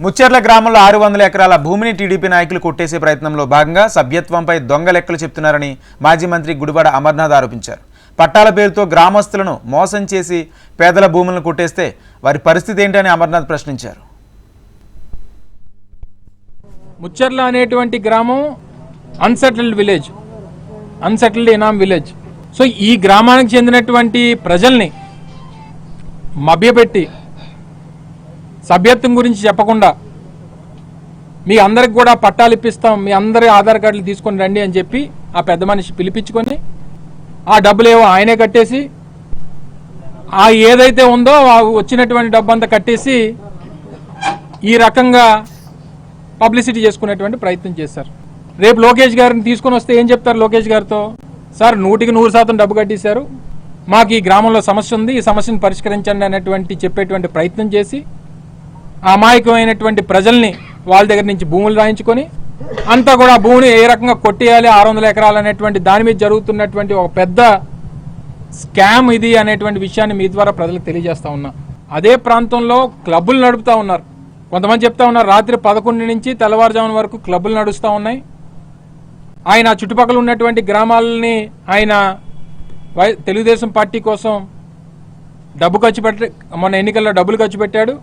ముచ్చెర్ల గ్రామంలో 600 ఎకరాల భూమిని టీడీపీ నాయకులు కొట్టేసే ప్రయత్నంలో భాగంగా సభ్యత్వంపై దొంగ లెక్కలు చెప్తున్నారని మాజీ మంత్రి గుడివాడ అమర్నాథ్ ఆరోపించారు. పట్టాల పేరుతో గ్రామస్తులను మోసం చేసి పేదల భూములను కొట్టేస్తే వారి పరిస్థితి ఏంటని అమర్నాథ్ ప్రశ్నించారు. ముచ్చెర్ల అనేటువంటి గ్రామం అన్సెటిల్డ్ విలేజ్, అన్సెటిల్డ్ ఇనాం విలేజ్. సో ఈ గ్రామానికి చెందినటువంటి ప్రజల్ని మభ్యపెట్టి సభ్యత్వం గురించి చెప్పకుండా మీ అందరికి కూడా పట్టాలు ఇప్పిస్తాం, మీ అందరి ఆధార్ కార్డులు తీసుకొని రండి అని చెప్పి ఆ పెద్ద మనిషి పిలిపించుకొని ఆ డబ్బులేవో ఆయనే కట్టేసి ఆ ఏదైతే ఉందో వచ్చినటువంటి డబ్బు అంతా కట్టేసి ఈ రకంగా పబ్లిసిటీ చేసుకునేటువంటి ప్రయత్నం చేశారు. రేపు లోకేష్ గారిని తీసుకొని వస్తే ఏం చెప్తారు? లోకేష్ గారితో, సార్ 100% డబ్బు కట్టేశారు, మాకు ఈ గ్రామంలో సమస్య ఉంది, ఈ సమస్యను పరిష్కరించండి అనేటువంటి చెప్పేటువంటి ప్రయత్నం చేసి అమాయకమైనటువంటి ప్రజల్ని వాళ్ళ దగ్గర నుంచి భూములు రాయించుకొని అంతా కూడా భూమిని ఏ రకంగా కొట్టేయాలి 600 ఎకరాలు అనేటువంటి దాని మీద జరుగుతున్నటువంటి ఒక పెద్ద స్కామ్ ఇది అనేటువంటి విషయాన్ని మీ ద్వారా ప్రజలకు తెలియజేస్తా ఉన్నా. అదే ప్రాంతంలో క్లబ్బులు నడుపుతా ఉన్నారు. కొంతమంది చెప్తా ఉన్నారు రాత్రి 11 నుంచి తెల్లవారుజామున వరకు క్లబ్బులు నడుస్తూ ఉన్నాయి. ఆయన చుట్టుపక్కల ఉన్నటువంటి గ్రామాలని ఆయన తెలుగుదేశం పార్టీ కోసం డబ్బు ఖర్చు పెట్టి మొన్న ఎన్నికల్లో డబ్బులు ఖర్చు పెట్టాడు,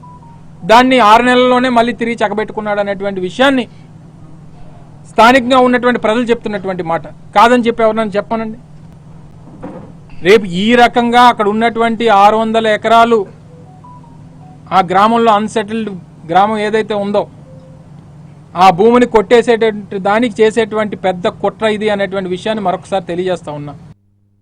దాన్ని 6 నెలల్లోనే మళ్ళీ తిరిగి చక్కబెట్టుకున్నాడు అనేటువంటి విషయాన్ని స్థానికంగా ఉన్నటువంటి ప్రజలు చెప్తున్నటువంటి మాట. కాదని చెప్పి ఎవరన్నా చెప్పానండి? రేపు ఈ రకంగా అక్కడ ఉన్నటువంటి 600 ఎకరాలు ఆ గ్రామంలో అన్సెటిల్డ్ గ్రామం ఏదైతే ఉందో ఆ భూమిని కొట్టేసేటువంటి దానికి చేసేటువంటి పెద్ద కుట్ర ఇది అనేటువంటి విషయాన్ని మరొకసారి తెలియజేస్తా ఉన్నా.